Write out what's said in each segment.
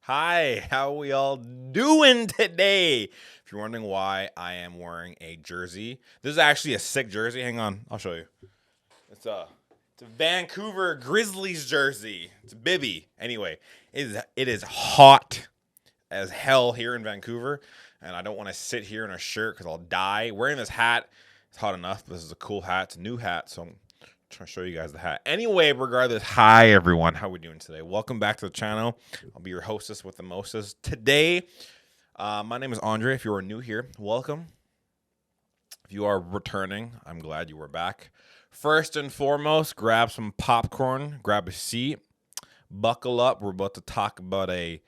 Hi, how we all doing today? If you're wondering why I am wearing a jersey, this is actually a sick jersey. Hang on, I'll show you. It's a Vancouver Grizzlies jersey. It's a bibby. Anyway, it is hot as hell here in Vancouver, and I don't want to sit here in a shirt because I'll die. Wearing this hat, it's hot enough. This is a cool hat. It's a new hat, so I'm trying to show you guys the hat. Anyway, regardless, hi everyone. How we doing today? Welcome back to the channel. I'll be your hostess with the mostest. Today, my name is Andre. If you are new here, welcome. If you are returning, I'm glad you were back. First and foremost, grab some popcorn, grab a seat, buckle up. We're about to talk about a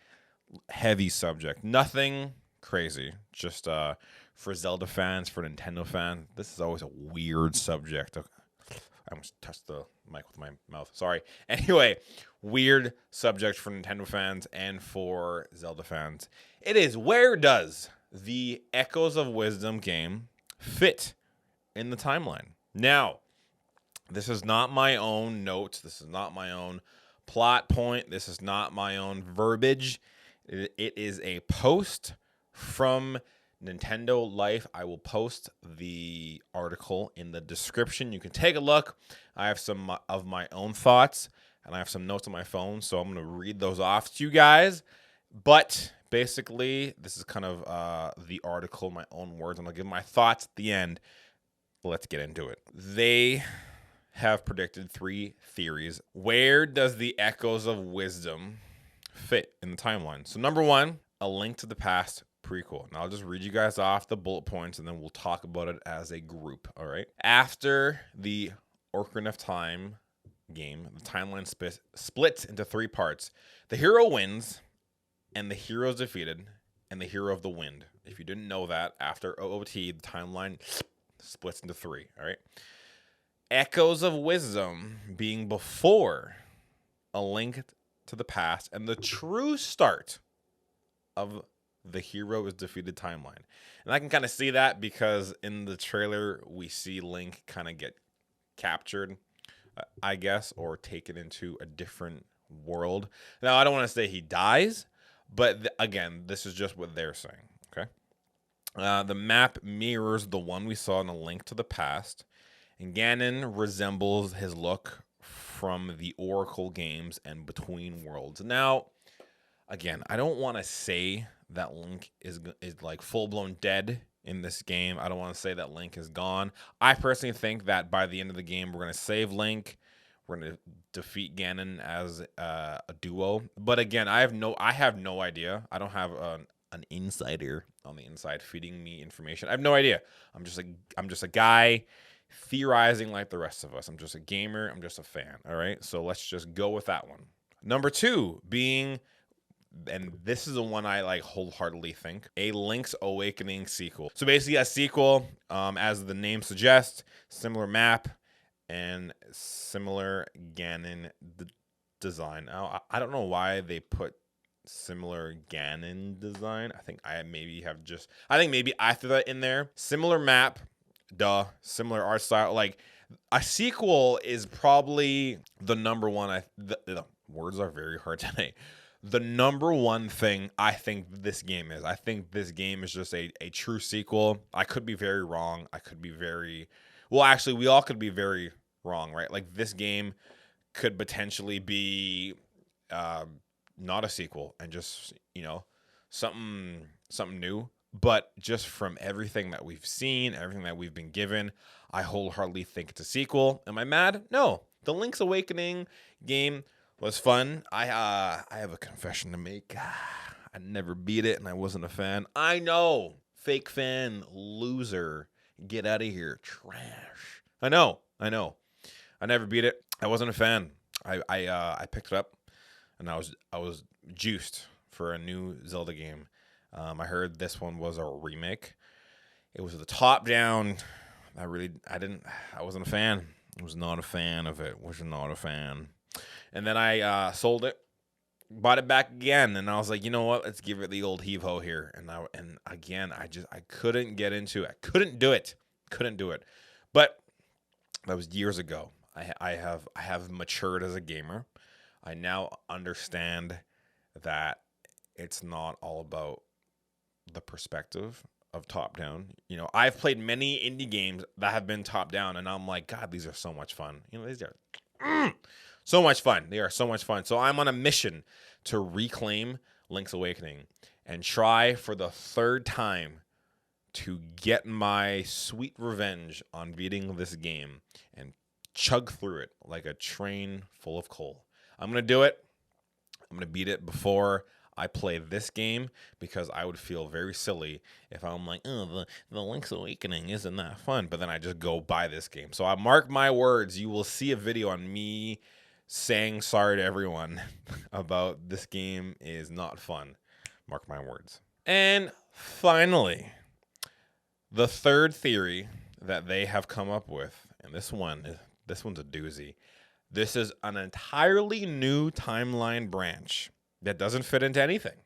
heavy subject. Nothing crazy. Just for Zelda fans, for Nintendo fans, this is always a weird subject. Okay. I almost touched the mic with my mouth. Sorry. Anyway, weird subject for Nintendo fans and for Zelda fans. It is, where does the Echoes of Wisdom game fit in the timeline? Now, this is not my own notes. This is not my own plot point. This is not my own verbiage. It is a post from Nintendo Life. I will post the article in the description. You can take a look. I have some of my own thoughts, and I have some notes on my phone, so I'm going to read those off to you guys. But basically, this is kind of the article, my own words, and I'll give my thoughts at the end. Let's get into it. They have predicted 3 theories. Where does the Echoes of Wisdom fit in the timeline? So number 1, A Link to the Past prequel. Now I'll just read you guys off the bullet points and then we'll talk about it as a group. All right. After the Ocarina of Time game, the timeline splits into 3 parts. The hero wins, and the hero is defeated, and the hero of the wind. If you didn't know that, after OOT, the timeline splits into 3. All right. Echoes of Wisdom being before A Link to the Past and the true start of the hero is defeated timeline. And I can kind of see that because in the trailer we see Link kind of get captured, I guess, or taken into a different world. Now, I don't want to say he dies, but again, this is just what they're saying, okay? The map mirrors the one we saw in A Link to the Past, and Ganon resembles his look from the Oracle games and Between Worlds. Now, again, I don't want to say that Link is like full-blown dead in this game. I don't want to say that Link is gone. I personally think that by the end of the game, we're going to save Link. We're going to defeat Ganon as a duo. But again, I have no idea. I don't have an insider on the inside feeding me information. I have no idea. I'm just a guy theorizing like the rest of us. I'm just a gamer. I'm just a fan. All right. So let's just go with that one. Number 2 being, and this is the one I like wholeheartedly think, a Link's Awakening sequel. So basically a sequel, as the name suggests, similar map and similar Ganon design. Now, I don't know why they put similar Ganon design. I think maybe I threw that in there. Similar map, similar art style. Like, a sequel is probably the number one. The words are very hard today. The number one thing I think this game is. I think this game is just a true sequel. I could be very wrong. Actually, we all could be very wrong, right? Like, this game could potentially be not a sequel and just, something new. But just from everything that we've seen, everything that we've been given, I wholeheartedly think it's a sequel. Am I mad? No. The Link's Awakening game was fun. I have a confession to make. I never beat it, and I wasn't a fan. I know. Fake fan. Loser. Get out of here. Trash. I know. I never beat it. I wasn't a fan. I picked it up, and I was juiced for a new Zelda game. I heard this one was a remake. It was the top down. I wasn't a fan. I was not a fan of it. Was not a fan. And then I sold it, bought it back again, and I was like, you know what? Let's give it the old heave ho here. And again, I couldn't get into it. I couldn't do it. But that was years ago. I have matured as a gamer. I now understand that it's not all about the perspective of top down. You know, I've played many indie games that have been top down, and I'm like, God, these are so much fun. You know, these are so much fun. They are so much fun. So I'm on a mission to reclaim Link's Awakening and try for the third time to get my sweet revenge on beating this game and chug through it like a train full of coal. I'm going to do it. I'm going to beat it before I play this game, because I would feel very silly if I'm like, oh, the Link's Awakening isn't that fun, but then I just go buy this game. So I mark my words, you will see a video on me saying sorry to everyone about this game is not fun. Mark my words. And finally, the third theory that they have come up with, and this one's a doozy. This is an entirely new timeline branch that doesn't fit into anything.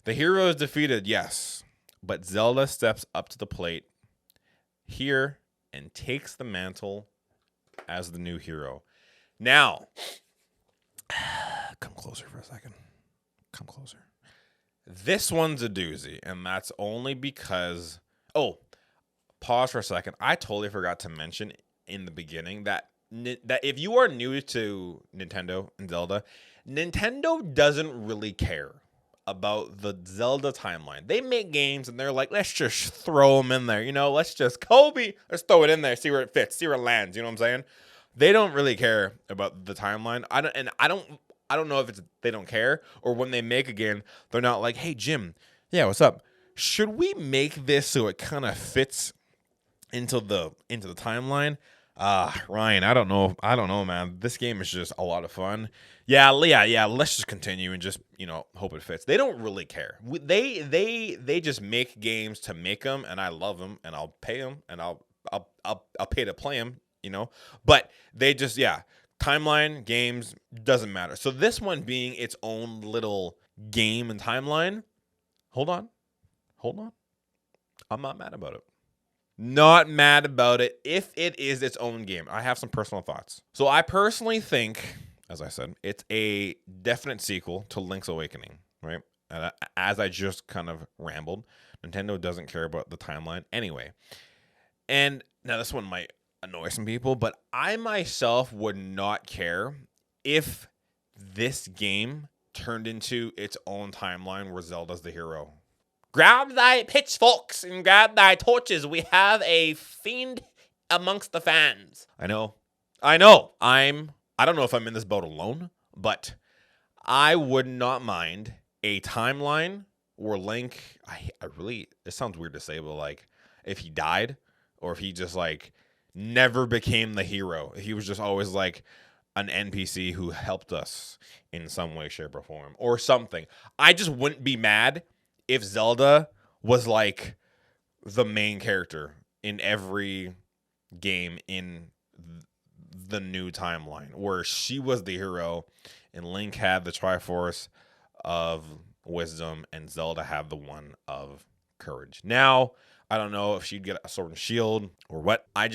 The hero is defeated, yes, but Zelda steps up to the plate here and takes the mantle as the new hero. Now, come closer for a second. Come closer. This one's a doozy, and that's only because... Oh, pause for a second. I totally forgot to mention in the beginning that if you are new to Nintendo and Zelda, Nintendo doesn't really care about the Zelda timeline. They make games and they're like, let's just throw them in there. You know, let's throw it in there, see where it fits, see where it lands. You know what I'm saying? They don't really care about the timeline. I don't know if it's they don't care, or when they make a game, they're not like, hey Jim, yeah, what's up? Should we make this so it kind of fits into the timeline? Ryan, I don't know, man. This game is just a lot of fun. Yeah. Let's just continue and just, hope it fits. They don't really care. They just make games to make them, and I love them, and I'll pay them, and I'll pay to play them, But they just, timeline, games, doesn't matter. So this one being its own little game and timeline, hold on. I'm not mad about it. Not mad about it if it is its own game. I have some personal thoughts. So I personally think, as I said, it's a definite sequel to Link's Awakening, right? As I just kind of rambled, Nintendo doesn't care about the timeline anyway. And now this one might annoy some people, but I myself would not care if this game turned into its own timeline where Zelda's the hero. Grab thy pitchforks and grab thy torches. We have a fiend amongst the fans. I know. I don't know if I'm in this boat alone, but I would not mind a timeline where Link, it sounds weird to say, but like if he died, or if he just like never became the hero. He was just always like an NPC who helped us in some way, shape, or form, or something. I just wouldn't be mad if Zelda was like the main character in every game in the new timeline, where she was the hero and Link had the Triforce of Wisdom and Zelda had the one of Courage. Now, I don't know if she'd get a sword and shield or what. I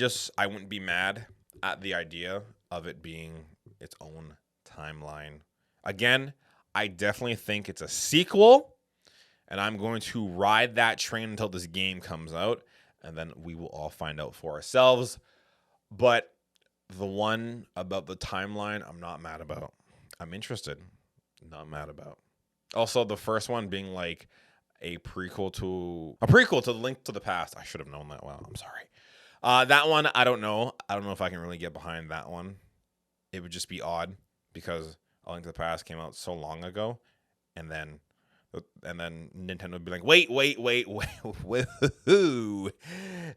wouldn't be mad at the idea of it being its own timeline. Again, I definitely think it's a sequel, and I'm going to ride that train until this game comes out, and then we will all find out for ourselves. But the one about the timeline, I'm not mad about. I'm interested. Not mad about. Also, the first one being like a prequel to Link to the Past. I should have known that. Well, I'm sorry. That one, I don't know. I don't know if I can really get behind that one. It would just be odd because A Link to the Past came out so long ago, and then Nintendo would be like, wait,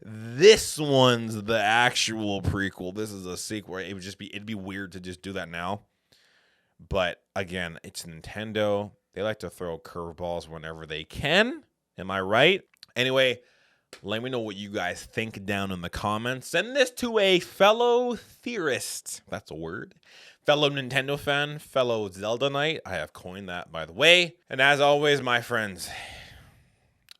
this one's the actual prequel. This is a sequel. It'd be weird to just do that now. But again, it's Nintendo. They like to throw curveballs whenever they can. Am I right? Anyway, let me know what you guys think down in the comments. Send this to a fellow theorist. That's a word. Fellow Nintendo fan, fellow Zelda Knight. I have coined that, by the way. And as always, my friends,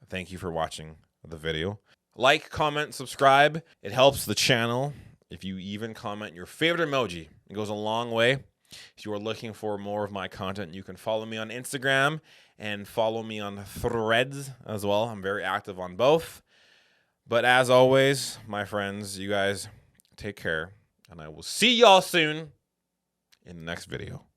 thank you for watching the video. Like, comment, subscribe. It helps the channel. If you even comment your favorite emoji, it goes a long way. If you are looking for more of my content, you can follow me on Instagram and follow me on Threads as well. I'm very active on both. But as always, my friends, you guys take care, and I will see y'all soon in the next video.